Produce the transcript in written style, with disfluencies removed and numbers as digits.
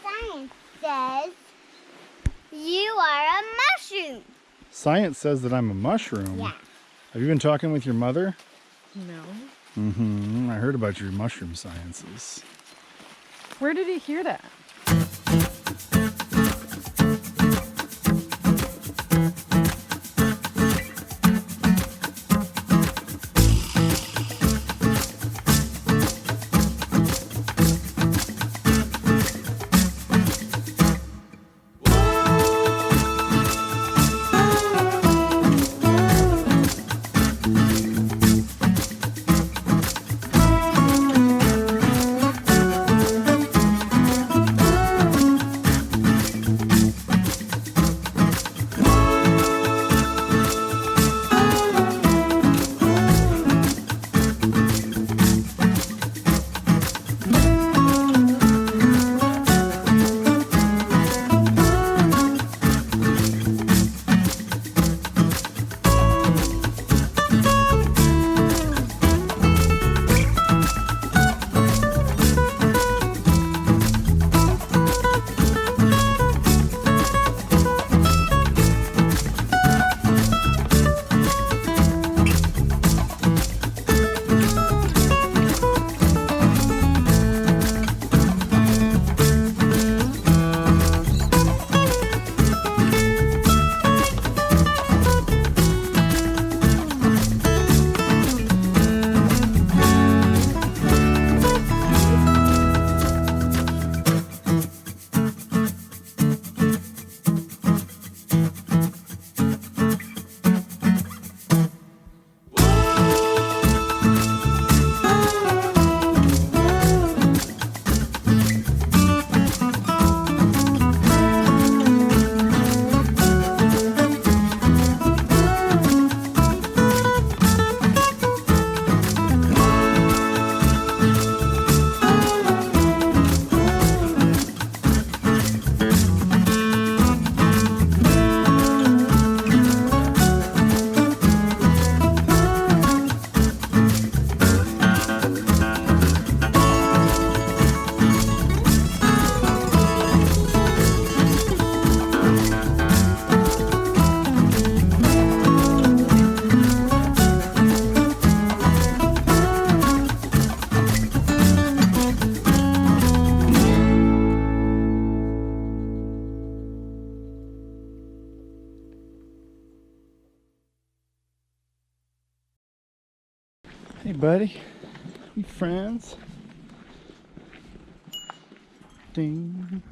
Science says you are a mushroom. Science says that I'm a mushroom? Yeah. Have you been talking with your mother? No. Mm-hmm. I heard about your mushroom sciences. Where did he hear that? Hey, buddy. We friends? Ding.